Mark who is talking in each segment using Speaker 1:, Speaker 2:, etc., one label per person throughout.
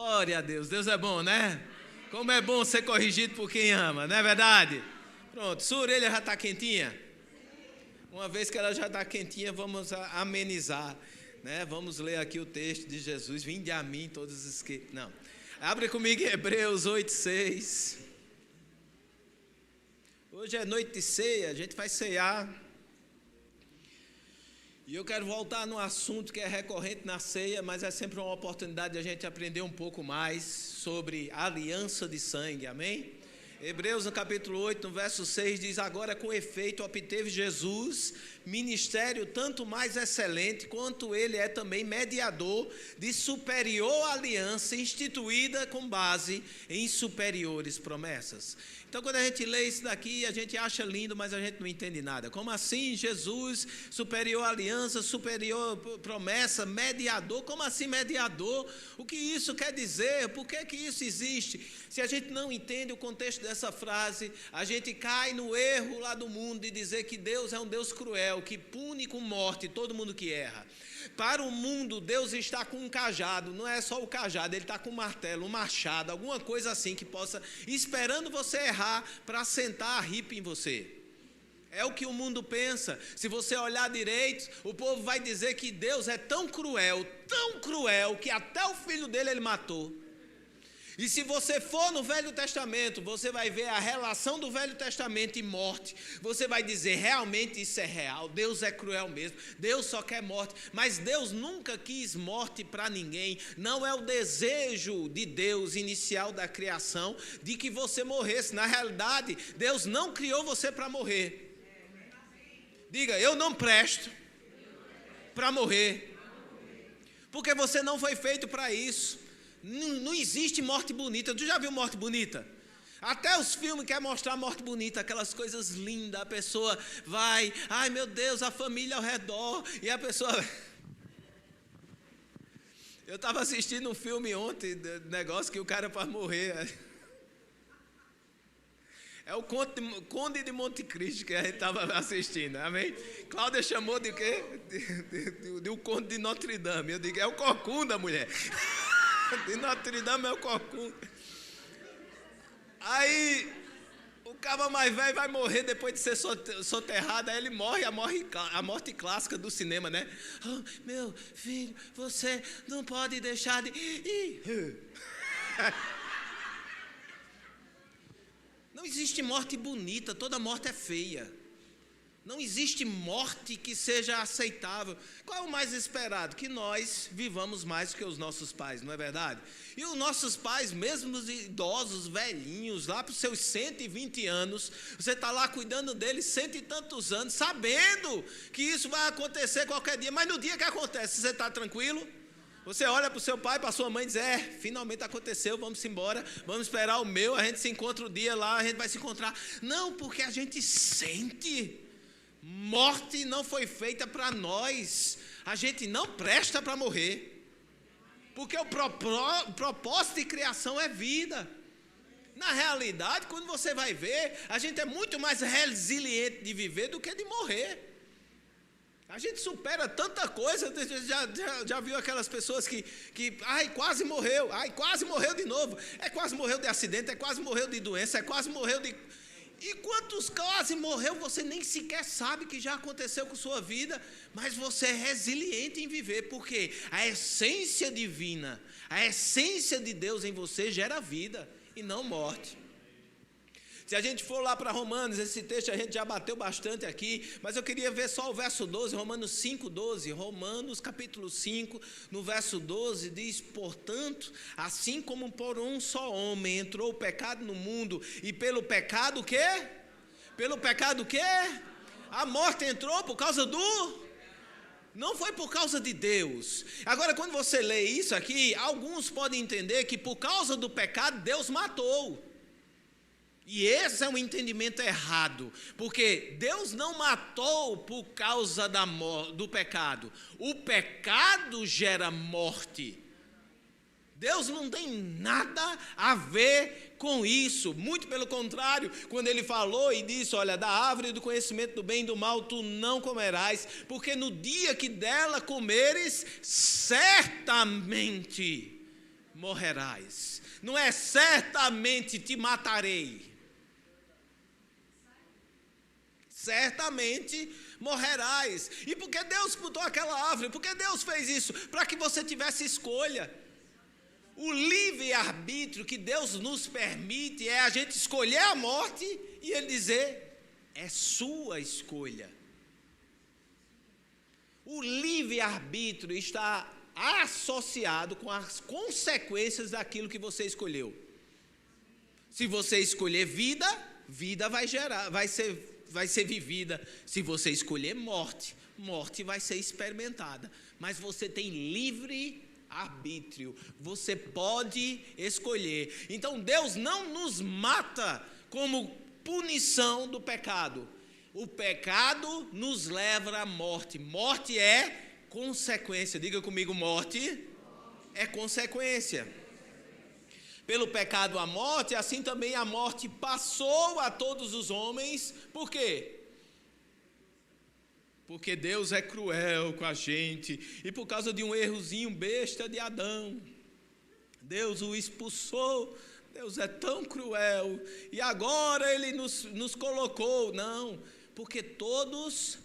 Speaker 1: Glória a Deus, Deus é bom, né? Como é bom ser corrigido por quem ama, não é verdade? Pronto, sua orelha já está quentinha? Uma vez que ela já está quentinha, vamos amenizar, né? Vamos ler aqui o texto de Jesus, vinde a mim todos os que... Não, abre comigo em Hebreus 8:6. Hoje é noite de ceia, a gente vai ceiar. E eu quero voltar num assunto que é recorrente na ceia, mas é sempre uma oportunidade de a gente aprender um pouco mais sobre a aliança de sangue, amém? Hebreus no capítulo 8, no verso 6, diz: agora com efeito obteve Jesus ministério tanto mais excelente, quanto ele é também mediador de superior aliança, instituída com base em superiores promessas. Então, quando a gente lê isso daqui, a gente acha lindo, mas a gente não entende nada. Como assim Jesus, superior aliança, superior promessa, mediador? Como assim mediador? O que isso quer dizer? Por que que isso existe? Se a gente não entende o contexto dessa frase, a gente cai no erro lá do mundo de dizer que Deus é um Deus cruel, que pune com morte todo mundo que erra. Para o mundo, Deus está com um cajado, não é só o cajado, Ele está com um martelo, um machado, alguma coisa assim que possa, esperando você errar, para sentar a ripa em você. É o que o mundo pensa. Se você olhar direito, o povo vai dizer que Deus é tão cruel, que até o filho dele Ele matou. E se você for no Velho Testamento, você vai ver a relação do Velho Testamento e morte. Você vai dizer, realmente isso é real, Deus é cruel mesmo, Deus só quer morte. Mas Deus nunca quis morte para ninguém. Não é o desejo de Deus inicial da criação de que você morresse. Na realidade, Deus não criou você para morrer. Diga, eu não presto para morrer, porque você não foi feito para isso. Não existe morte bonita. Tu já viu morte bonita? Até os filmes querem mostrar morte bonita, aquelas coisas lindas, a pessoa vai, ai meu Deus, a família ao redor, e a pessoa... Eu estava assistindo um filme ontem, negócio que o cara para morrer... É o Conde de Monte Cristo que a gente estava assistindo, amém? Cláudia chamou de quê? De o Conde de Notre Dame. Eu digo, é o Corcunda, mulher. De Notre Dame é o Corcunda. Aí o cara mais velho vai morrer depois de ser soterrado. Aí ele morre a morte clássica do cinema, né? Oh, meu filho, você não pode deixar de ir. Não existe morte bonita, toda morte é feia. Não existe morte que seja aceitável. Qual é o mais esperado? Que nós vivamos mais que os nossos pais, não é verdade? E os nossos pais, mesmo os idosos, velhinhos, lá para os seus 120 anos, você está lá cuidando deles 100 e tantos anos, sabendo que isso vai acontecer qualquer dia. Mas no dia que acontece, você está tranquilo? Você olha para o seu pai, para a sua mãe e diz, finalmente aconteceu, vamos embora, vamos esperar o meu, a gente se encontra o dia lá, a gente vai se encontrar. Não, porque a gente sente... Morte não foi feita para nós. A gente não presta para morrer. Porque o propósito de criação é vida. Na realidade, quando você vai ver, a gente é muito mais resiliente de viver do que de morrer. A gente supera tanta coisa. Já viu aquelas pessoas que quase morreu. Quase morreu de novo. Quase morreu de acidente, quase morreu de doença, quase morreu de... E quantos quase morreu, você nem sequer sabe que já aconteceu com sua vida, mas você é resiliente em viver, porque a essência divina, a essência de Deus em você gera vida e não morte. Se a gente for lá para Romanos, esse texto a gente já bateu bastante aqui, mas eu queria ver só o verso 12, Romanos 5:12. Romanos capítulo 5, no verso 12, diz, portanto, assim como por um só homem entrou o pecado no mundo, e pelo pecado o quê? Pelo pecado o quê? A morte entrou por causa do... Não foi por causa de Deus. Agora, quando você lê isso aqui, alguns podem entender que por causa do pecado, Deus matou. E esse é um entendimento errado, porque Deus não matou por causa do pecado. O pecado gera morte. Deus não tem nada a ver com isso. Muito pelo contrário, quando ele falou e disse, olha, da árvore do conhecimento do bem e do mal tu não comerás, porque no dia que dela comeres, certamente morrerás. Não é certamente te matarei. Certamente morrerás. E por que Deus botou aquela árvore? Por que Deus fez isso? Para que você tivesse escolha. O livre-arbítrio que Deus nos permite é a gente escolher a morte e Ele dizer, é sua escolha. O livre-arbítrio está associado com as consequências daquilo que você escolheu. Se você escolher vida, vida vai ser vivida. Se você escolher morte, morte vai ser experimentada. Mas você tem livre arbítrio, você pode escolher. Então Deus não nos mata como punição do pecado. O pecado nos leva à morte. Morte é consequência. Diga comigo, morte é consequência. Pelo pecado a morte, assim também a morte passou a todos os homens. Por quê? Porque Deus é cruel com a gente. E por causa de um errozinho besta de Adão, Deus o expulsou. Deus é tão cruel. E agora Ele nos colocou. Não, porque todos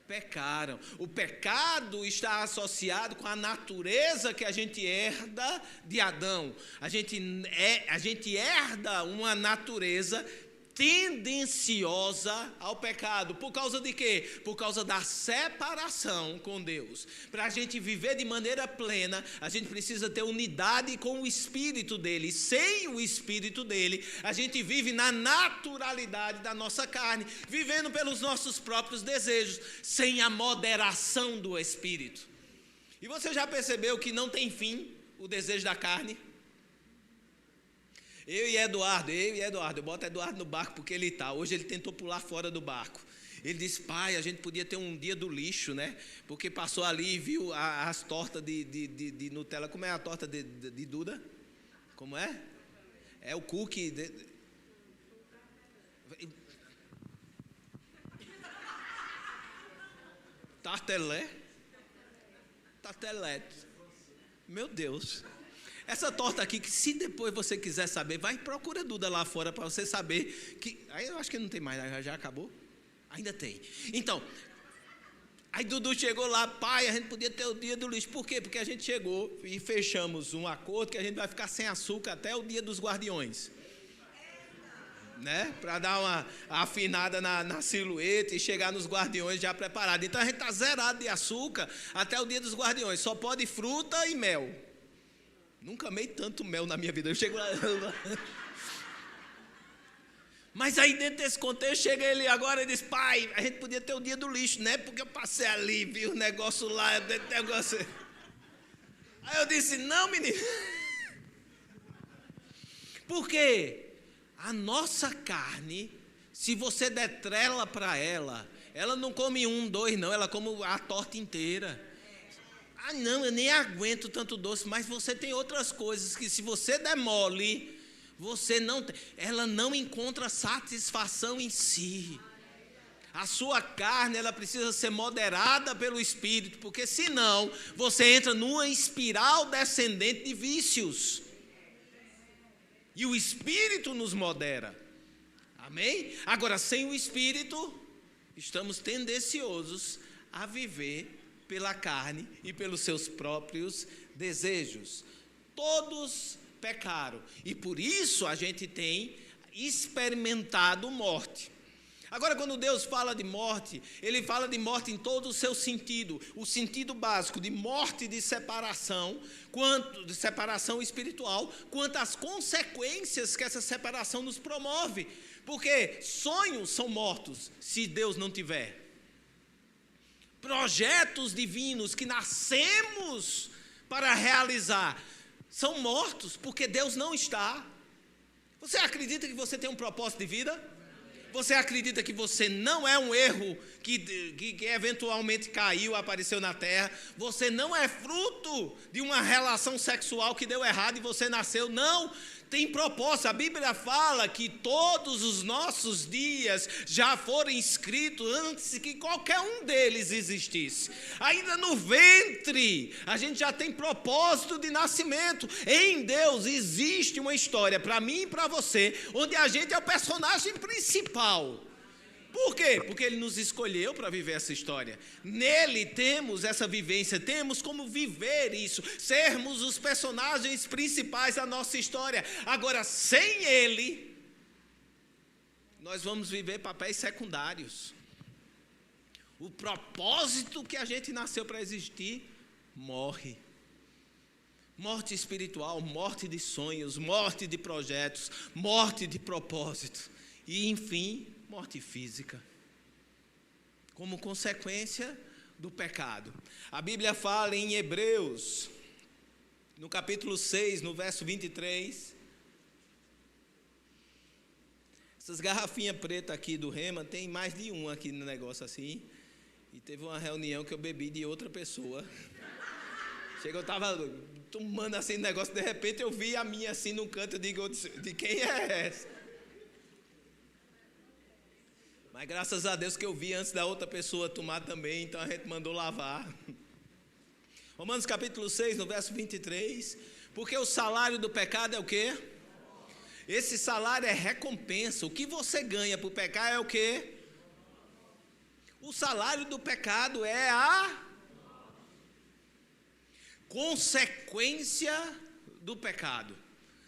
Speaker 1: pecaram. O pecado está associado com a natureza que a gente herda de Adão. A gente herda uma natureza tendenciosa ao pecado. Por causa de quê? Por causa da separação com Deus. Para a gente viver de maneira plena, a gente precisa ter unidade com o Espírito dele. Sem o Espírito dele, a gente vive na naturalidade da nossa carne, vivendo pelos nossos próprios desejos, sem a moderação do Espírito. E você já percebeu que não tem fim o desejo da carne? Eu e Eduardo, eu boto Eduardo no barco porque ele está. Hoje ele tentou pular fora do barco. Ele disse, pai, a gente podia ter um dia do lixo, né? Porque passou ali e viu as tortas de Nutella. Como é a torta de Duda? Como é? É o cookie. Tartelete. Meu Deus. Essa torta aqui, que se depois você quiser saber, vai e procura Duda lá fora para você saber que... Aí eu acho que não tem mais, já acabou? Ainda tem. Então, aí Dudu chegou lá, pai, a gente podia ter o dia do lixo. Por quê? Porque a gente chegou e fechamos um acordo que a gente vai ficar sem açúcar até o dia dos guardiões. Né? Para dar uma afinada na silhueta e chegar nos guardiões já preparado. Então a gente está zerado de açúcar até o dia dos guardiões. Só pode fruta e mel. Nunca amei tanto mel na minha vida. Eu chego lá. Mas aí dentro desse contexto, chega ele agora e diz, pai, a gente podia ter o dia do lixo, né? Porque eu passei ali, vi o negócio lá, negócio... Aí eu disse, não, menino. Por quê? A nossa carne, se você der trela para ela não come 1, 2, não, ela come a torta inteira. Ah, não, eu nem aguento tanto doce, mas você tem outras coisas que se você der mole, ela não encontra satisfação em si. A sua carne, ela precisa ser moderada pelo Espírito, porque senão você entra numa espiral descendente de vícios. E o Espírito nos modera. Amém? Agora, sem o Espírito, estamos tendenciosos a viver pela carne e pelos seus próprios desejos. Todos pecaram. E por isso a gente tem experimentado morte. Agora, quando Deus fala de morte, Ele fala de morte em todo o seu sentido. O sentido básico de morte de separação, quanto de separação espiritual, quanto às consequências que essa separação nos promove. Porque sonhos são mortos se Deus não tiver. Projetos divinos que nascemos para realizar são mortos porque Deus não está. Você acredita que você tem um propósito de vida? Você acredita que você não é um erro que eventualmente caiu, apareceu na terra? Você não é fruto de uma relação sexual que deu errado e você nasceu? Não. Tem propósito. A Bíblia fala que todos os nossos dias já foram escritos antes que qualquer um deles existisse. Ainda no ventre, a gente já tem propósito de nascimento. Em Deus existe uma história para mim e para você, onde a gente é o personagem principal. Por quê? Porque Ele nos escolheu para viver essa história. Nele temos essa vivência, temos como viver isso, sermos os personagens principais da nossa história. Agora, sem Ele, nós vamos viver papéis secundários. O propósito que a gente nasceu para existir, morre. Morte espiritual, morte de sonhos, morte de projetos, morte de propósito. E, enfim, morte física, como consequência do pecado. A Bíblia fala em Hebreus, no capítulo 6, no verso 23. Essas garrafinhas pretas aqui do Rema, tem mais de uma aqui no negócio assim. E teve uma reunião que eu bebi de outra pessoa. Chega, eu estava tomando assim negócio, de repente eu vi a minha assim no canto, eu digo, de quem é essa? Mas graças a Deus que eu vi antes da outra pessoa tomar também, então a gente mandou lavar. Romanos capítulo 6, no verso 23. Porque o salário do pecado é o quê? Esse salário é recompensa. O que você ganha por pecar é o quê? O salário do pecado é a consequência do pecado,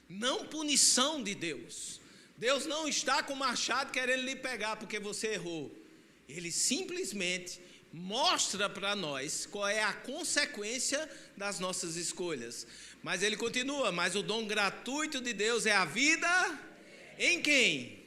Speaker 1: não punição de Deus. Deus não está com o machado querendo lhe pegar porque você errou. Ele simplesmente mostra para nós qual é a consequência das nossas escolhas. Mas ele continua, mas o dom gratuito de Deus é a vida em quem?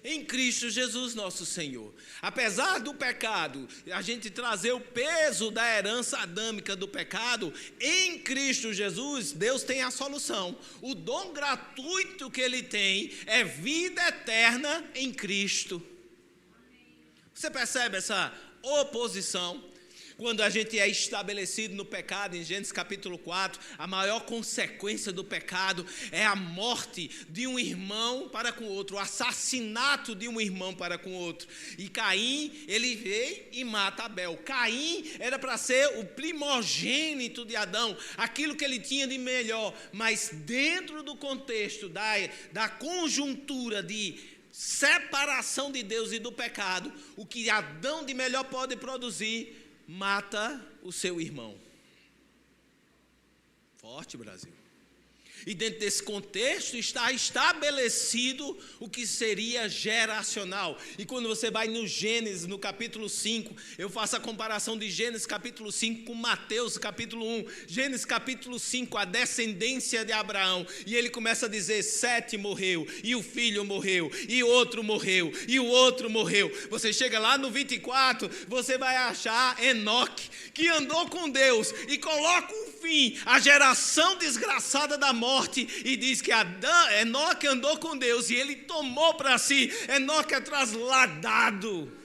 Speaker 1: Em Cristo Jesus nosso Senhor. Apesar do pecado, a gente trazer o peso da herança adâmica do pecado, em Cristo Jesus, Deus tem a solução. O dom gratuito que Ele tem é vida eterna em Cristo. Você percebe essa oposição? Quando a gente é estabelecido no pecado, em Gênesis capítulo 4, a maior consequência do pecado é a morte de um irmão para com o outro, o assassinato de um irmão para com o outro. E Caim, ele veio e mata Abel. Caim era para ser o primogênito de Adão, aquilo que ele tinha de melhor, mas dentro do contexto da conjuntura de separação de Deus e do pecado, o que Adão de melhor pode produzir, mata o seu irmão. Forte, Brasil. E dentro desse contexto está estabelecido o que seria geracional. E quando você vai no Gênesis, no capítulo 5, eu faço a comparação de Gênesis capítulo 5 com Mateus capítulo 1. Gênesis capítulo 5, a descendência de Abraão. E ele começa a dizer, Sete morreu, e o filho morreu, e outro morreu, e o outro morreu. Você chega lá no 24, você vai achar Enoque, que andou com Deus, e coloca um fim à geração desgraçada da morte, e diz que Enoque andou com Deus e ele tomou para si. Enoque é trasladado.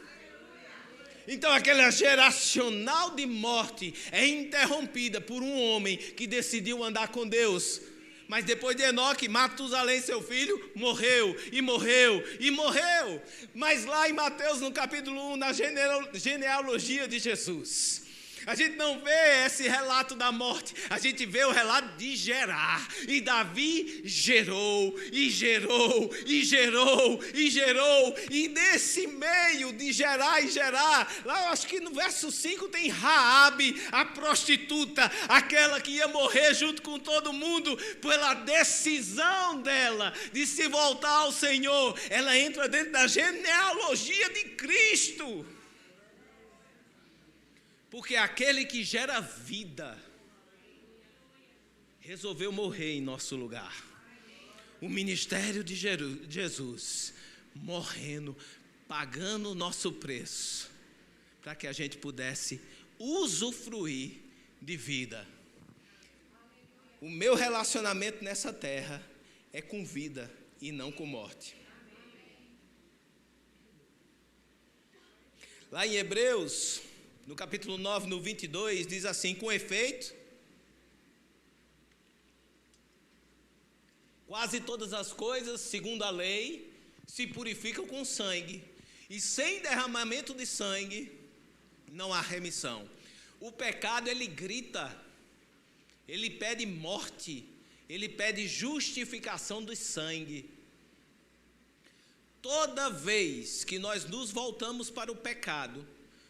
Speaker 1: Então aquela geracional de morte é interrompida por um homem que decidiu andar com Deus. Mas depois de Enoque, Matusalém, seu filho, morreu, e morreu, e morreu. Mas lá em Mateus, no capítulo 1, na genealogia de Jesus, a gente não vê esse relato da morte, a gente vê o relato de gerar. E Davi gerou, e gerou, e gerou, e gerou. E nesse meio de gerar e gerar, lá eu acho que no verso 5 tem Raabe, a prostituta, aquela que ia morrer junto com todo mundo pela decisão dela de se voltar ao Senhor. Ela entra dentro da genealogia de Cristo. Porque aquele que gera vida resolveu morrer em nosso lugar. O ministério de Jesus morrendo, pagando o nosso preço, para que a gente pudesse usufruir de vida. O meu relacionamento nessa terra é com vida e não com morte. Lá em Hebreus, no capítulo 9, no 22, diz assim: com efeito, quase todas as coisas, segundo a lei, se purificam com sangue, e sem derramamento de sangue não há remissão. O pecado, ele grita, ele pede morte, ele pede justificação do sangue. Toda vez que nós nos voltamos para o pecado,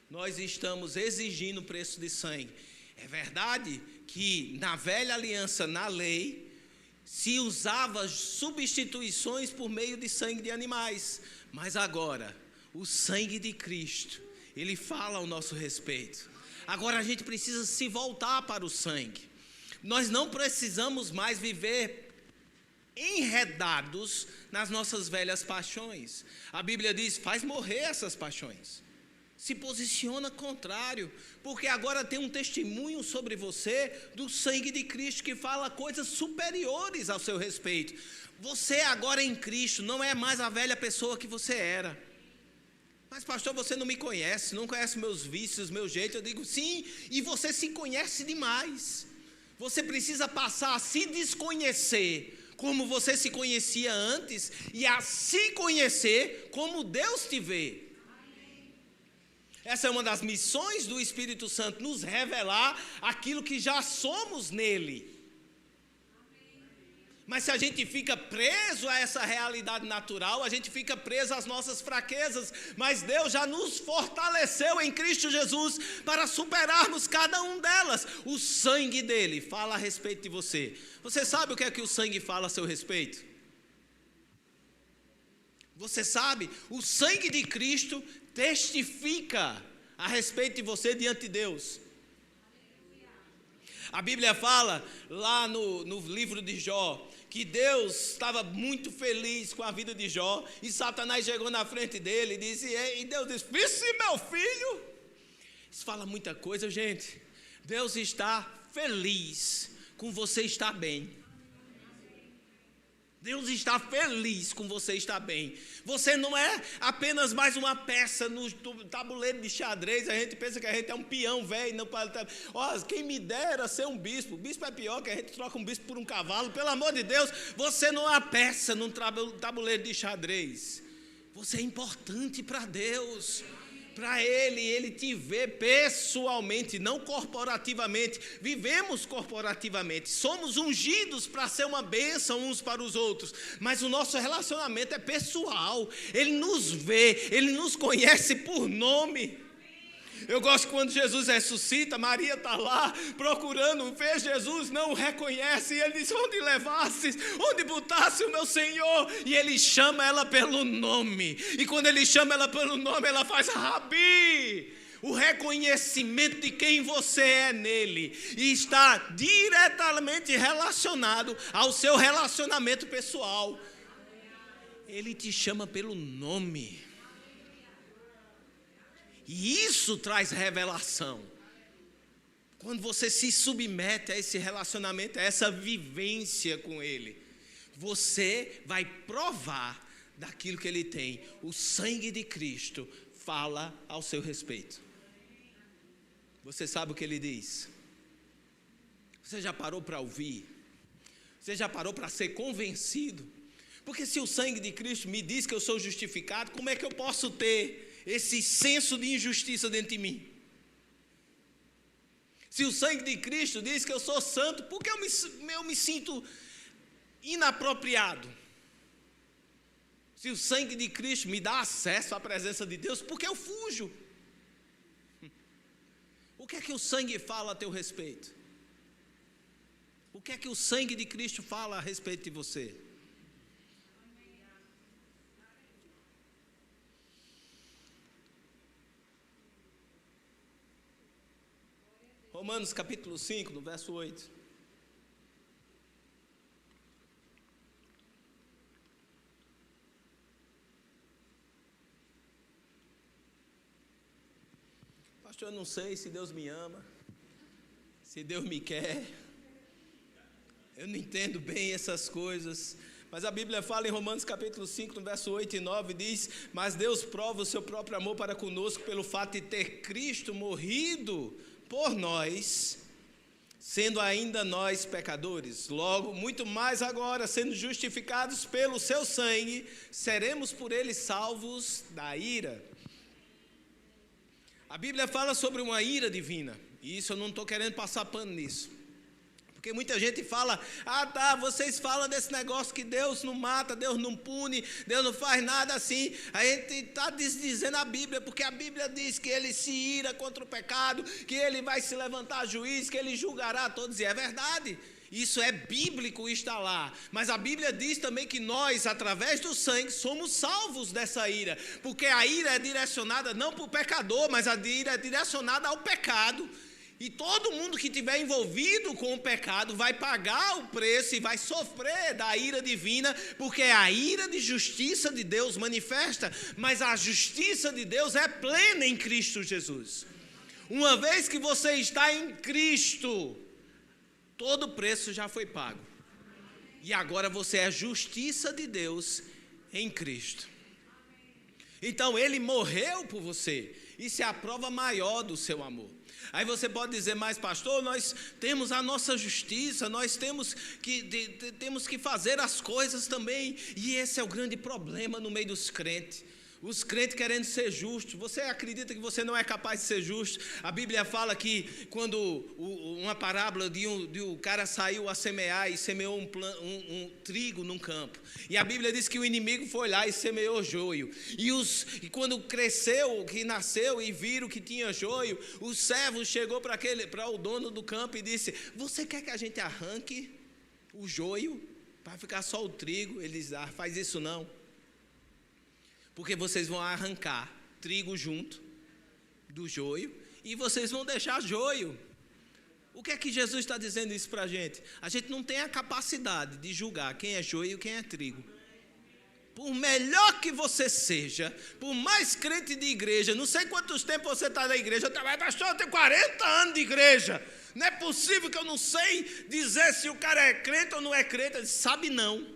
Speaker 1: nós estamos exigindo o preço de sangue. É verdade que na velha aliança, na lei, se usava substituições por meio de sangue de animais, mas agora, o sangue de Cristo, ele fala ao nosso respeito. Agora a gente precisa se voltar para o sangue. Nós não precisamos mais viver enredados nas nossas velhas paixões. A Bíblia diz: faz morrer essas paixões. Se posiciona contrário, porque agora tem um testemunho sobre você do sangue de Cristo que fala coisas superiores ao seu respeito. Você agora em Cristo não é mais a velha pessoa que você era. Mas pastor, você não me conhece, não conhece meus vícios, meu jeito. Eu digo sim, e você se conhece demais. Você precisa passar a se desconhecer como você se conhecia antes e a se conhecer como Deus te vê. Essa é uma das missões do Espírito Santo, nos revelar aquilo que já somos nele. Mas se a gente fica preso a essa realidade natural, a gente fica preso às nossas fraquezas. Mas Deus já nos fortaleceu em Cristo Jesus para superarmos cada um delas. O sangue dele fala a respeito de você. Você sabe o que o sangue fala a seu respeito? Você sabe? O sangue de Cristo testifica a respeito de você diante de Deus. A Bíblia fala lá no livro de Jó que Deus estava muito feliz com a vida de Jó, e Satanás chegou na frente dele e disse, e Deus disse: "Vixe, meu filho". Isso fala muita coisa, gente. Deus está feliz com você estar bem. Deus está feliz com você estar bem. Você não é apenas mais uma peça no tabuleiro de xadrez. A gente pensa que a gente é um peão velho. Quem me dera ser um bispo. Bispo é pior, que a gente troca um bispo por um cavalo. Pelo amor de Deus, você não é uma peça num tabuleiro de xadrez. Você é importante para Deus. Para Ele te vê pessoalmente, não corporativamente. Vivemos corporativamente, somos ungidos para ser uma bênção uns para os outros, mas o nosso relacionamento é pessoal. Ele nos vê, Ele nos conhece por nome. Eu gosto quando Jesus ressuscita, Maria está lá procurando, vê Jesus, não o reconhece, e ele diz: "Onde levastes? Onde botasse o meu Senhor?" E ele chama ela pelo nome, e quando ele chama ela pelo nome, ela faz Rabi. O reconhecimento de quem você é nele, e está diretamente relacionado ao seu relacionamento pessoal. Ele te chama pelo nome. E isso traz revelação. Quando você se submete a esse relacionamento, a essa vivência com Ele, você vai provar daquilo que Ele tem. O sangue de Cristo fala ao seu respeito. Você sabe o que Ele diz? Você já parou para ouvir? Você já parou para ser convencido? Porque se o sangue de Cristo me diz que eu sou justificado, como é que eu posso ter esse senso de injustiça dentro de mim? Se o sangue de Cristo diz que eu sou santo, por que eu me sinto inapropriado? Se o sangue de Cristo me dá acesso à presença de Deus, por que eu fujo? O que é que o sangue fala a teu respeito? O que é que o sangue de Cristo fala a respeito de você? Romanos capítulo 5, no verso 8. Pastor, eu não sei se Deus me ama, se Deus me quer. Eu não entendo bem essas coisas, Mas a Bíblia fala em Romanos capítulo 5, no verso 8 e 9, diz: mas Deus prova o seu próprio amor para conosco pelo fato de ter Cristo morrido por nós, sendo ainda nós pecadores. Logo, muito mais agora, sendo justificados pelo seu sangue, seremos por ele salvos da ira. A Bíblia fala sobre uma ira divina, e isso eu não estou querendo passar pano nisso. Porque muita gente fala, vocês falam desse negócio que Deus não mata, Deus não pune, Deus não faz nada assim. A gente está desdizendo a Bíblia, porque a Bíblia diz que ele se ira contra o pecado, que ele vai se levantar juiz, que ele julgará a todos, e é verdade. Isso é bíblico, está lá. Mas a Bíblia diz também que nós, através do sangue, somos salvos dessa ira. Porque a ira é direcionada não para o pecador, mas a ira é direcionada ao pecado. E todo mundo que estiver envolvido com o pecado vai pagar o preço e vai sofrer da ira divina, porque é a ira de justiça de Deus manifesta, mas a justiça de Deus é plena em Cristo Jesus. Uma vez que você está em Cristo, todo o preço já foi pago. E agora você é a justiça de Deus em Cristo. Então ele morreu por você. Isso é a prova maior do seu amor. Aí você pode dizer, mas pastor, nós temos a nossa justiça, nós temos que fazer as coisas também. E esse é o grande problema no meio dos crentes. Os crentes querendo ser justos. Você acredita que você não é capaz de ser justo? A Bíblia fala que quando uma parábola de um cara saiu a semear e semeou um trigo num campo. E a Bíblia diz que o inimigo foi lá e semeou joio. E quando cresceu, que nasceu e viram que tinha joio, o servo chegou para o dono do campo e disse, você quer que a gente arranque o joio para ficar só o trigo? Ele diz, faz isso não. Porque vocês vão arrancar trigo junto do joio e vocês vão deixar joio. O que é que Jesus está dizendo isso para a gente? A gente não tem a capacidade de julgar quem é joio e quem é trigo. Por melhor que você seja, por mais crente de igreja, não sei quantos tempos você está na igreja, pastor, eu tenho 40 anos de igreja. Não é possível que eu não sei dizer se o cara é crente ou não é crente. Ele sabe não.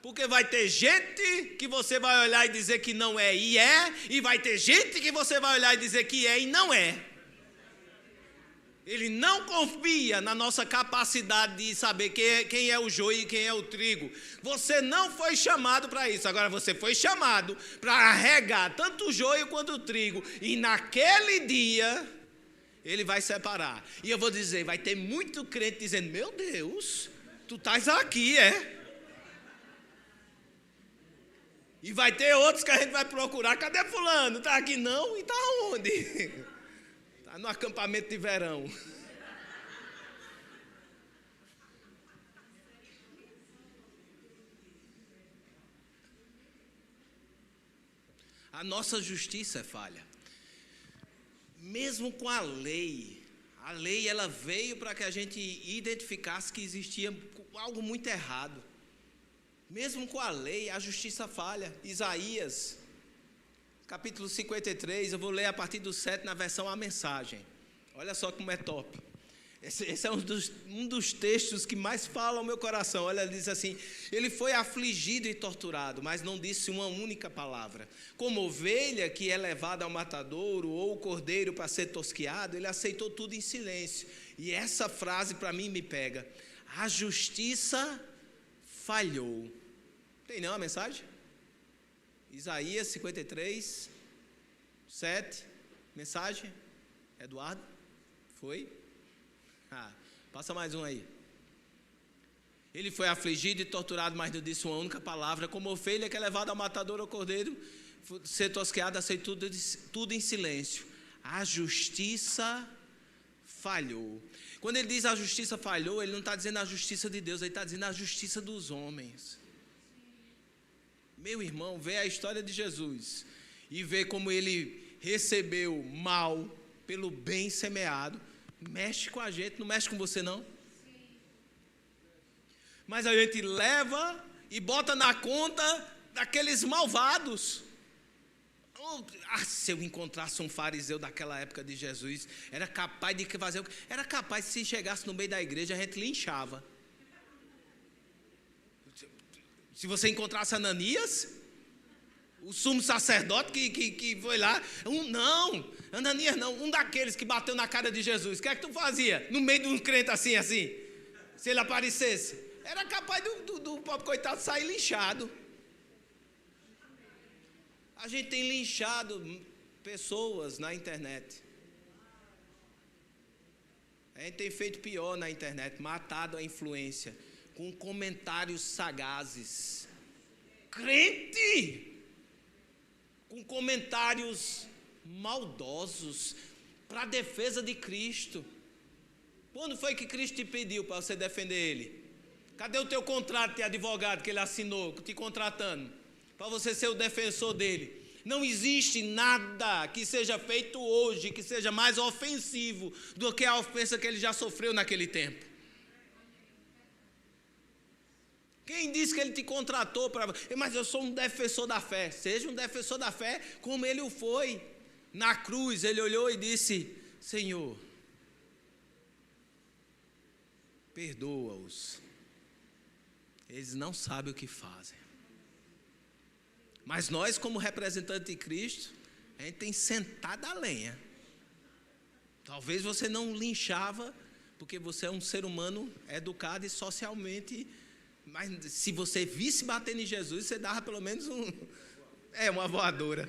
Speaker 1: Porque vai ter gente que você vai olhar e dizer que não é e é, e vai ter gente que você vai olhar e dizer que é e não é. Ele não confia na nossa capacidade de saber quem é o joio e quem é o trigo. Você não foi chamado para isso, agora você foi chamado para arregar tanto o joio quanto o trigo, e naquele dia ele vai separar. E eu vou dizer, vai ter muito crente dizendo, meu Deus, tu estás aqui, é? E vai ter outros que a gente vai procurar. Cadê fulano? Está aqui não? E está onde? Está no acampamento de verão. A nossa justiça é falha. Mesmo com a lei ela veio para que a gente identificasse que existia algo muito errado. Mesmo com a lei, a justiça falha. Isaías, capítulo 53, eu vou ler a partir do 7 na versão A Mensagem. Olha só como é top. Esse é um dos textos que mais fala ao meu coração. Olha, ele diz assim, ele foi afligido e torturado, mas não disse uma única palavra. Como ovelha que é levada ao matadouro, ou o cordeiro para ser tosquiado, ele aceitou tudo em silêncio. E essa frase para mim me pega. A justiça falhou. Tem não a mensagem? Isaías 53, 7, mensagem? Eduardo? Foi? Passa mais um aí. Ele foi afligido e torturado, mas não disse uma única palavra. Como ovelha que é levada ao matador ou cordeiro, ser tosqueado, aceitou tudo em silêncio. A justiça falhou. Quando ele diz a justiça falhou, ele não está dizendo a justiça de Deus, ele está dizendo a justiça dos homens. Meu irmão, vê a história de Jesus e vê como ele recebeu mal pelo bem semeado. Mexe com a gente, não mexe com você não? Mas a gente leva e bota na conta daqueles malvados. Se eu encontrasse um fariseu daquela época de Jesus, era capaz de fazer o que? Era capaz, se chegasse no meio da igreja, a gente linchava. Se você encontrasse Ananias, o sumo sacerdote que foi lá, Ananias não, um daqueles que bateu na cara de Jesus, o que é que tu fazia no meio de um crente assim, se ele aparecesse? Era capaz do pobre coitado sair linchado. A gente tem linchado pessoas na internet. A gente tem feito pior na internet, matado a influência, com comentários sagazes. Crente! Com comentários maldosos para a defesa de Cristo. Quando foi que Cristo te pediu para você defender Ele? Cadê o teu contrato de advogado que Ele assinou, te contratando, para você ser o defensor dEle? Não existe nada que seja feito hoje que seja mais ofensivo do que a ofensa que Ele já sofreu naquele tempo. Quem disse que Ele te contratou para... Mas eu sou um defensor da fé. Seja um defensor da fé como Ele o foi. Na cruz Ele olhou e disse: Senhor, perdoa-os. Eles não sabem o que fazem. Mas nós, como representantes de Cristo, a gente tem sentado a lenha. Talvez você não linchava, porque você é um ser humano educado e socialmente... Mas se você visse batendo em Jesus, você dava pelo menos uma voadora.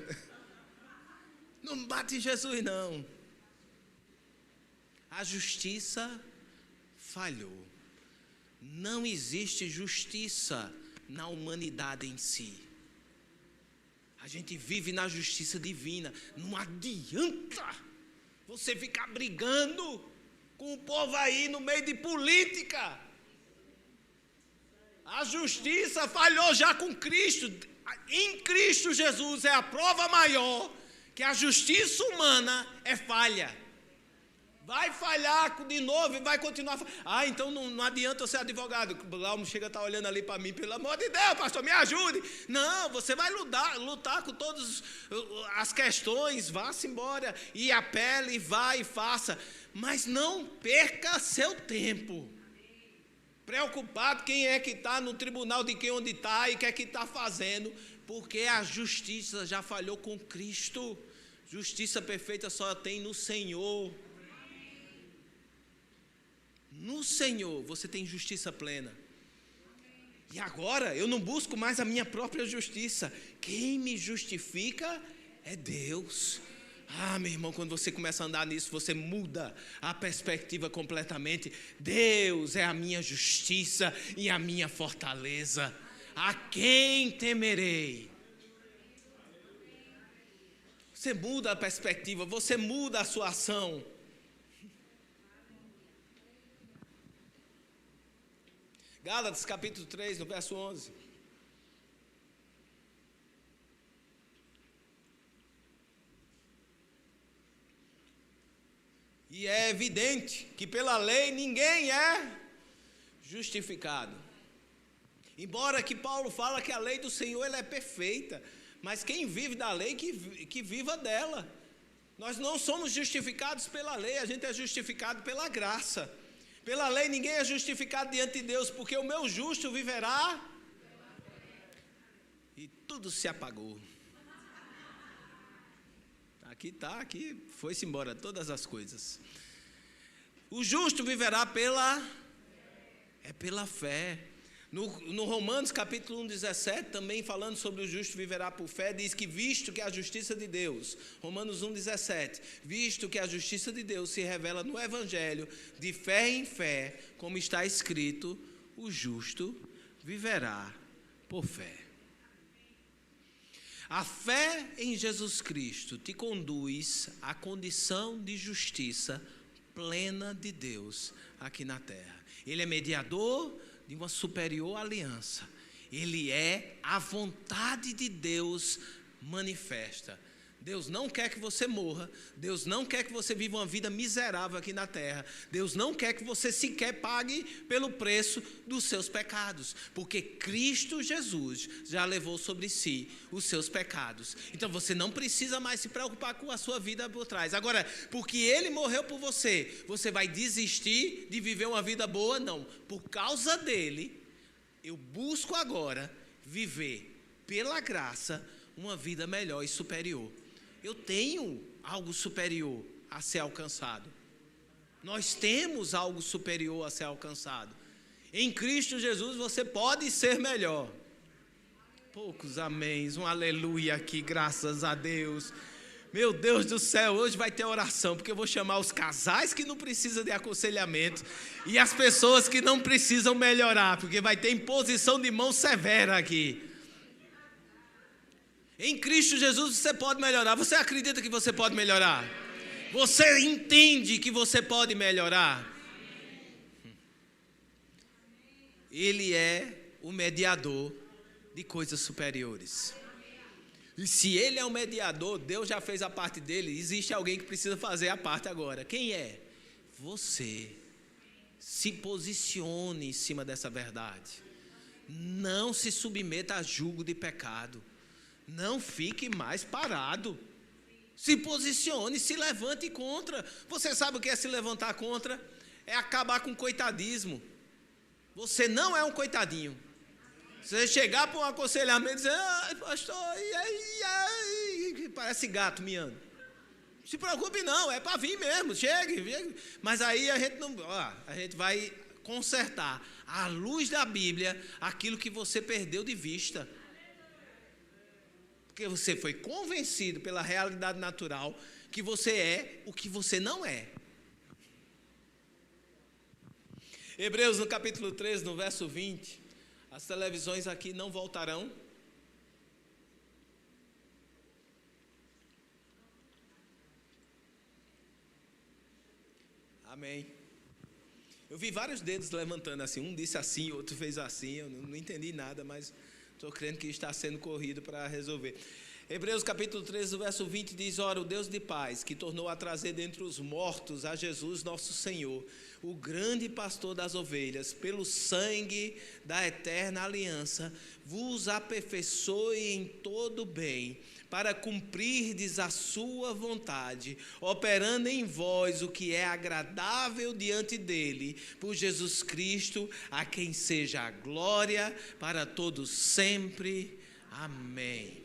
Speaker 1: Não bate em Jesus, não. A justiça falhou. Não existe justiça na humanidade em si. A gente vive na justiça divina. Não adianta você ficar brigando com o povo aí no meio de política. A justiça falhou já com Cristo. Em Cristo Jesus é a prova maior que a justiça humana é falha. Vai falhar de novo e vai continuar. Então não adianta eu ser advogado. O Glaumo chega a estar olhando ali para mim. Pelo amor de Deus, pastor, me ajude. Não, você vai lutar com todas as questões. Vá-se embora e apele, vá e faça. Mas não perca seu tempo preocupado quem é que está no tribunal de quem onde está e o que é que está fazendo, porque a justiça já falhou com Cristo. Justiça perfeita só tem no Senhor. No Senhor você tem justiça plena. E agora eu não busco mais a minha própria justiça. Quem me justifica é Deus. Meu irmão, quando você começa a andar nisso, você muda a perspectiva completamente. Deus é a minha justiça e a minha fortaleza. A quem temerei? Você muda a perspectiva, você muda a sua ação. Gálatas capítulo 3, no verso 11. E é evidente que pela lei ninguém é justificado. Embora que Paulo fala que a lei do Senhor ela é perfeita, mas quem vive da lei que viva dela. Nós não somos justificados pela lei, a gente é justificado pela graça. Pela lei ninguém é justificado diante de Deus, porque o meu justo viverá. E tudo se apagou. Aqui, foi-se embora todas as coisas. O justo viverá pela fé. No Romanos capítulo 1, 17, também falando sobre o justo viverá por fé, diz que visto que a justiça de Deus, Romanos 1, 17, visto que a justiça de Deus se revela no Evangelho, de fé em fé, como está escrito, o justo viverá por fé. A fé em Jesus Cristo te conduz à condição de justiça plena de Deus aqui na terra. Ele é mediador de uma superior aliança. Ele é a vontade de Deus manifesta. Deus não quer que você morra. Deus não quer que você viva uma vida miserável aqui na terra. Deus não quer que você sequer pague pelo preço dos seus pecados, porque Cristo Jesus já levou sobre si os seus pecados. Então você não precisa mais se preocupar com a sua vida por trás. Agora, porque Ele morreu por você, você vai desistir de viver uma vida boa? Não. Por causa dele, eu busco agora viver pela graça uma vida melhor e superior. Eu tenho algo superior a ser alcançado. Nós temos algo superior a ser alcançado. Em Cristo Jesus você pode ser melhor. Poucos améns, um aleluia aqui, graças a Deus. Meu Deus do céu, hoje vai ter oração, porque eu vou chamar os casais que não precisam de aconselhamento e as pessoas que não precisam melhorar, porque vai ter imposição de mão severa aqui. Em Cristo Jesus você pode melhorar. Você acredita que você pode melhorar? Você entende que você pode melhorar? Ele é o mediador de coisas superiores. E se ele é o mediador, Deus já fez a parte dele, existe alguém que precisa fazer a parte agora. Quem é? Você. Se posicione em cima dessa verdade. Não se submeta a julgo de pecado. Não fique mais parado. Se posicione, se levante contra. Você sabe o que é se levantar contra? É acabar com o coitadismo. Você não é um coitadinho. Você chegar para um aconselhamento e dizer, ai pastor, parece gato miando. Não se preocupe não, é para vir mesmo, chegue. Mas aí a gente vai consertar, à luz da Bíblia, aquilo que você perdeu de vista. Porque você foi convencido pela realidade natural que você é o que você não é. Hebreus no capítulo 13, no verso 20, as televisões aqui não voltarão. Amém. Eu vi vários dedos levantando assim, um disse assim, outro fez assim, eu não entendi nada, mas estou crendo que está sendo corrido para resolver. Hebreus capítulo 13, verso 20 diz, ora, o Deus de paz, que tornou a trazer dentre os mortos a Jesus nosso Senhor, o grande pastor das ovelhas, pelo sangue da eterna aliança, vos aperfeiçoe em todo bem, para cumprirdes a sua vontade, operando em vós o que é agradável diante dele, por Jesus Cristo, a quem seja a glória para todos sempre. Amém.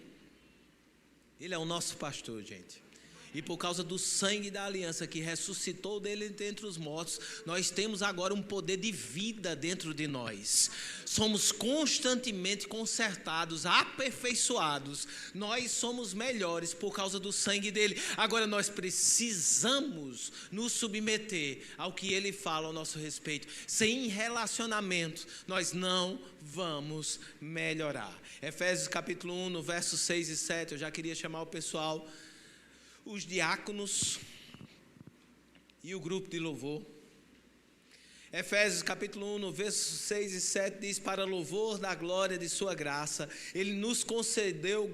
Speaker 1: Ele é o nosso pastor, gente. E por causa do sangue da aliança que ressuscitou dele dentre os mortos, nós temos agora um poder de vida dentro de nós. Somos constantemente consertados, aperfeiçoados. Nós somos melhores por causa do sangue dele. Agora nós precisamos nos submeter ao que ele fala ao nosso respeito. Sem relacionamento, nós não vamos melhorar. Efésios capítulo 1, no verso 6 e 7, eu já queria chamar o pessoal, os diáconos e o grupo de louvor. Efésios capítulo 1, no verso 6 e 7 diz, para louvor da glória de sua graça, ele nos concedeu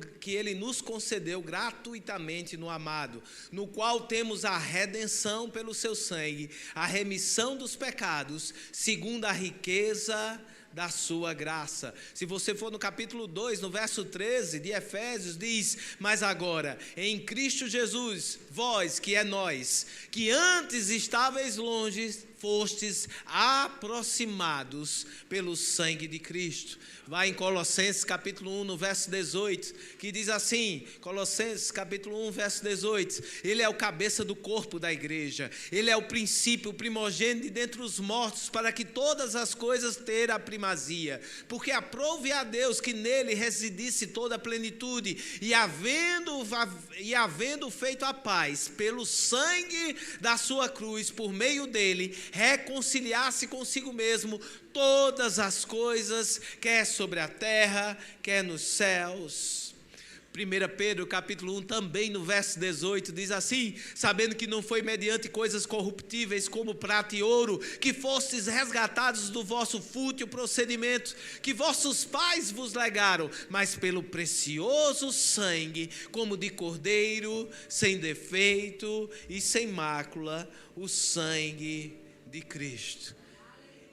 Speaker 1: gratuitamente no amado, no qual temos a redenção pelo seu sangue, a remissão dos pecados, segundo a riqueza da sua graça. Se você for no capítulo 2, no verso 13 de Efésios, diz, mas agora, em Cristo Jesus, vós, que é nós, que antes estáveis longe, fostes aproximados pelo sangue de Cristo. Vai em Colossenses capítulo 1, no verso 18, que diz assim, Colossenses capítulo 1, verso 18, ele é o cabeça do corpo da igreja, ele é o princípio, o primogênito de dentre os mortos, para que todas as coisas tenham a primazia, porque aprouve a Deus que nele residisse toda a plenitude, e havendo feito a paz, pelo sangue da sua cruz, por meio dele, reconciliar-se consigo mesmo todas as coisas, quer sobre a terra, quer nos céus. 1 Pedro capítulo 1, também no verso 18, diz assim, sabendo que não foi mediante coisas corruptíveis como prata e ouro, que fostes resgatados do vosso fútil procedimento, que vossos pais vos legaram, mas pelo precioso sangue, como de cordeiro, sem defeito e sem mácula, o sangue de Cristo.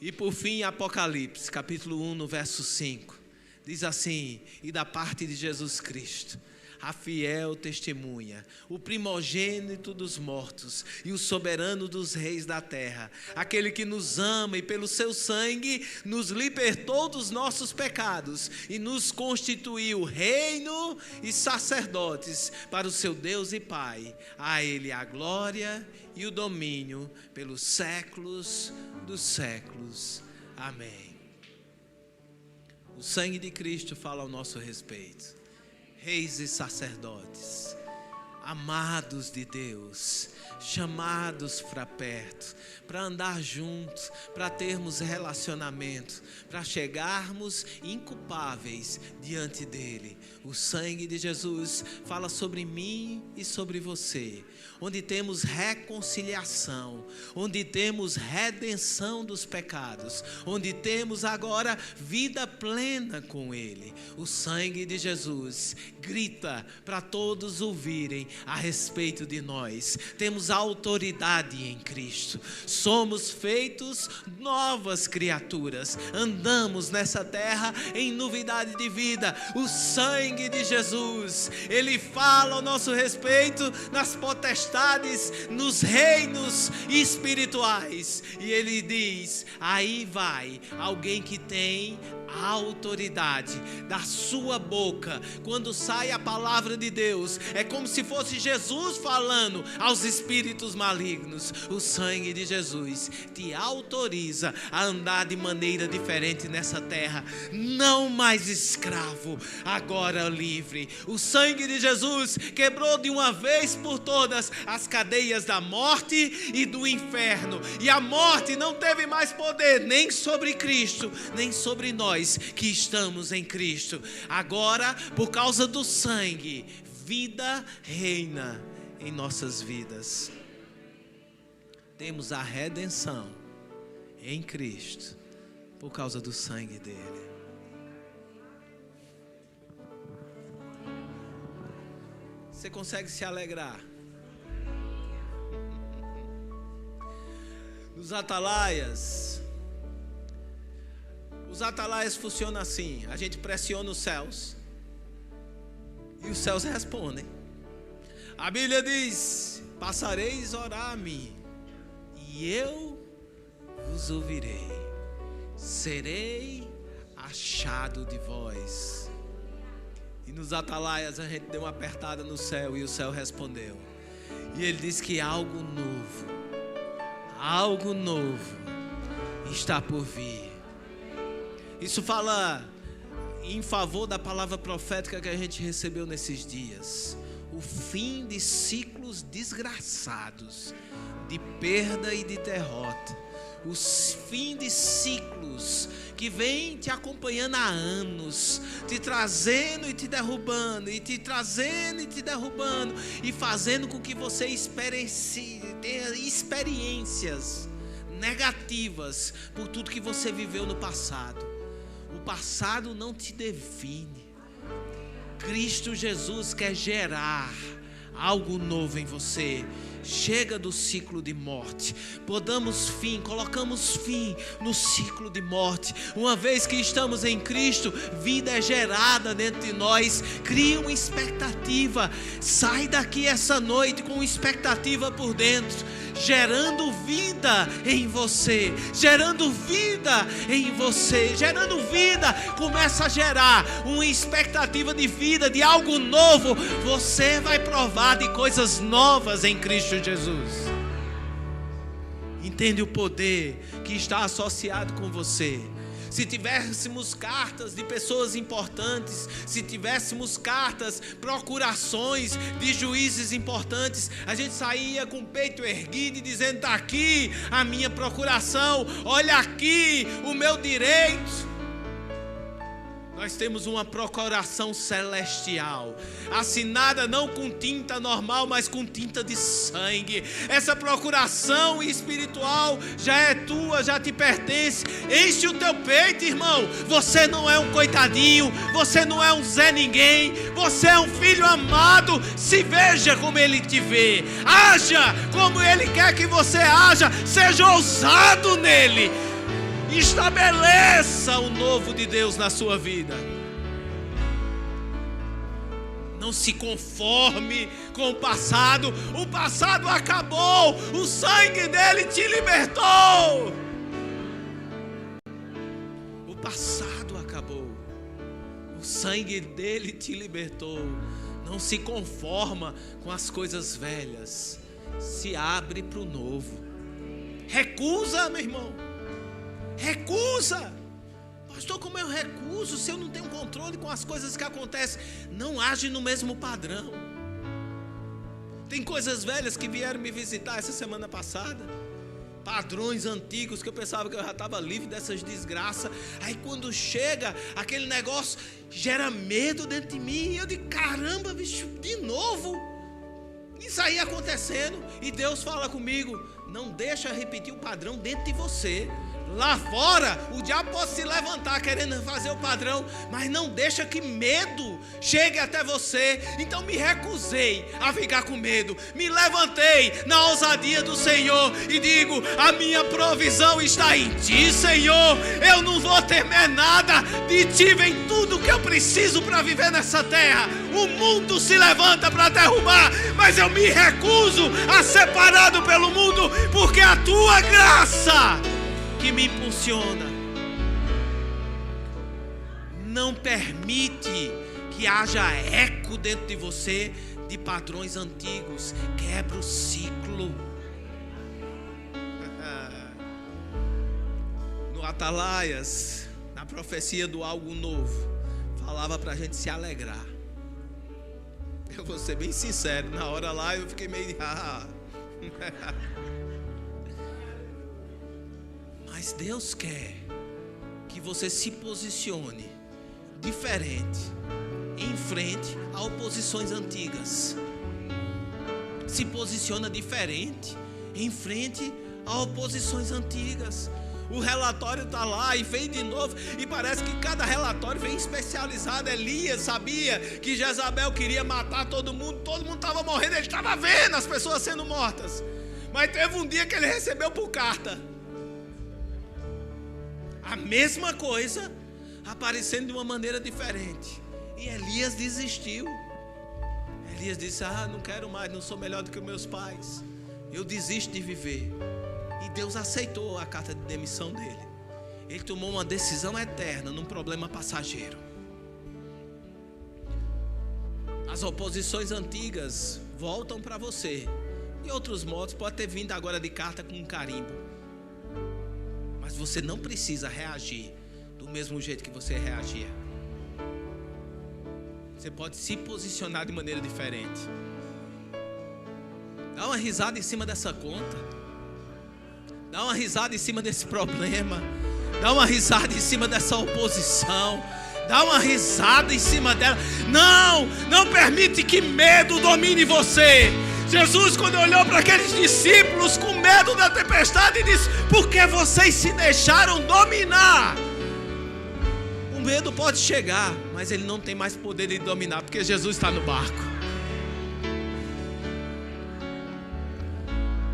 Speaker 1: E por fim, Apocalipse, capítulo 1, no verso 5, diz assim, e da parte de Jesus Cristo, a fiel testemunha, o primogênito dos mortos e o soberano dos reis da terra, aquele que nos ama e pelo seu sangue nos libertou dos nossos pecados e nos constituiu reino e sacerdotes para o seu Deus e Pai. A Ele a glória e o domínio pelos séculos dos séculos. Amém. O sangue de Cristo fala ao nosso respeito. Reis e sacerdotes, amados de Deus, chamados para perto, para andar juntos, para termos relacionamento, para chegarmos inculpáveis diante dele. O sangue de Jesus fala sobre mim e sobre você, onde temos reconciliação, onde temos redenção dos pecados, onde temos agora vida plena com ele. O sangue de Jesus grita para todos ouvirem a respeito de nós. Temos autoridade em Cristo, somos feitos novas criaturas, andamos nessa terra em novidade de vida. O sangue de Jesus, ele fala ao nosso respeito nas potestades, nos reinos espirituais, e ele diz: aí vai alguém que tem a autoridade da sua boca. Quando sai a palavra de Deus, é como se fosse Jesus falando aos espíritos malignos. O sangue de Jesus te autoriza a andar de maneira diferente nessa terra, não mais escravo, agora livre. O sangue de Jesus quebrou de uma vez por todas as cadeias da morte e do inferno, e a morte não teve mais poder nem sobre Cristo, nem sobre nós que estamos em Cristo. Agora, por causa do sangue, vida reina em nossas vidas. Temos a redenção em Cristo por causa do sangue dele. Você consegue se alegrar? Nos atalaias, os atalaias funcionam assim: a gente pressiona os céus e os céus respondem. A Bíblia diz: passareis a orar a mim e eu vos ouvirei, serei achado de vós. E nos atalaias a gente deu uma apertada no céu e o céu respondeu. E ele diz que algo novo está por vir. Isso fala em favor da palavra profética que a gente recebeu nesses dias. O fim de ciclos desgraçados, de perda e de derrota. O fim de ciclos que vem te acompanhando há anos, te trazendo e te derrubando, e te trazendo e te derrubando, e fazendo com que você tenha experiências negativas por tudo que você viveu no passado. O passado não te define. Cristo Jesus quer gerar algo novo em você. Chega do ciclo de morte. Colocamos fim no ciclo de morte. Uma vez que estamos em Cristo, vida é gerada dentro de nós. Cria uma expectativa. Sai daqui essa noite com uma expectativa por dentro, gerando vida em você. Gerando vida em você. Gerando vida, começa a gerar uma expectativa de vida, de algo novo. Você vai provar de coisas novas em Cristo Jesus. Entende o poder que está associado com você. Se tivéssemos cartas de pessoas importantes, se tivéssemos cartas, procurações de juízes importantes, a gente saía com o peito erguido e dizendo: está aqui a minha procuração, olha aqui o meu direito. Nós temos uma procuração celestial, assinada não com tinta normal, mas com tinta de sangue. Essa procuração espiritual já é tua, já te pertence. Enche o teu peito, irmão. Você não é um coitadinho, você não é um Zé Ninguém, você é um filho amado. Se veja como Ele te vê, haja como Ele quer que você haja, seja ousado nele. Estabeleça o novo de Deus na sua vida. Não se conforme com o passado acabou, o sangue dele te libertou. O passado acabou, o sangue dele te libertou. Não se conforma com as coisas velhas, se abre para o novo. Recusa, meu irmão, recusa. Pastor, como eu recuso se eu não tenho controle com as coisas que acontecem? Não age no mesmo padrão. Tem coisas velhas que vieram me visitar essa semana passada, padrões antigos que eu pensava que eu já estava livre dessas desgraças. Aí quando chega aquele negócio, gera medo dentro de mim. E eu digo, caramba, bicho, de novo isso aí acontecendo. E Deus fala comigo, não deixa repetir o padrão dentro de você. Lá fora, o diabo pode se levantar querendo fazer o padrão, mas não deixa que medo chegue até você. Então me recusei a ficar com medo. Me levantei na ousadia do Senhor e digo, a minha provisão está em ti, Senhor. Eu não vou temer nada. De ti vem tudo que eu preciso para viver nessa terra. O mundo se levanta para derrubar, mas eu me recuso a ser parado pelo mundo, porque a tua graça que me impulsiona. Não permite que haja eco dentro de você de padrões antigos. Quebra o ciclo. No Atalaias, na profecia do algo novo, falava pra gente se alegrar. Eu vou ser bem sincero, na hora lá eu fiquei meio Mas Deus quer que você se posicione diferente, em frente a oposições antigas. Se posiciona diferente, em frente a oposições antigas. O relatório está lá e vem de novo, e parece que cada relatório vem especializado. Elias sabia que Jezabel queria matar todo mundo estava morrendo, ele estava vendo as pessoas sendo mortas. Mas teve um dia que ele recebeu por carta a mesma coisa, aparecendo de uma maneira diferente. E Elias desistiu. Elias disse, não quero mais, não sou melhor do que meus pais, eu desisto de viver. E Deus aceitou a carta de demissão dele. Ele tomou uma decisão eterna num problema passageiro. As oposições antigas voltam para você. De outros modos, pode ter vindo agora de carta com um carimbo. Mas você não precisa reagir do mesmo jeito que você reagia. Você pode se posicionar de maneira diferente. Dá uma risada em cima dessa conta. Dá uma risada em cima desse problema. Dá uma risada em cima dessa oposição. Dá uma risada em cima dela. Não permite que medo domine você. Jesus, quando olhou para aqueles discípulos com medo da tempestade, disse, por que vocês se deixaram dominar? O medo pode chegar, mas ele não tem mais poder de dominar, porque Jesus está no barco.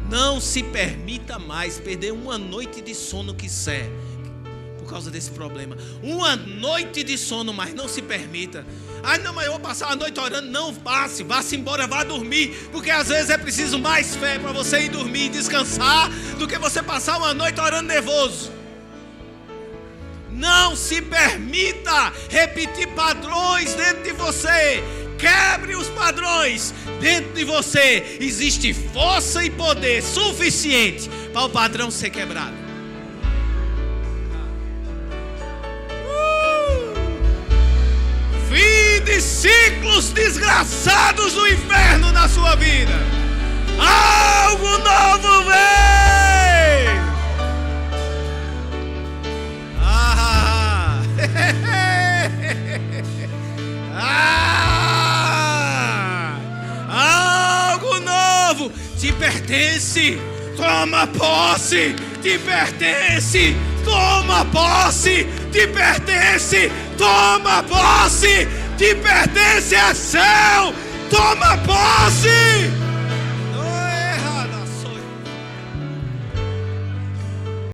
Speaker 1: Não se permita mais perder uma noite de sono quiser, por causa desse problema. Uma noite de sono, mas não se permita. Não, mas eu vou passar a noite orando. Não passe, vá-se embora, vá dormir. Porque às vezes é preciso mais fé para você ir dormir e descansar, do que você passar uma noite orando nervoso. Não se permita repetir padrões dentro de você. Quebre os padrões dentro de você. Existe força e poder suficiente para o padrão ser quebrado. Fim de ciclos desgraçados do inferno na sua vida. Algo novo vem. Algo novo te pertence. Toma posse. Te pertence. Toma posse. Te pertence. Toma posse. Te pertence, é seu. Toma posse.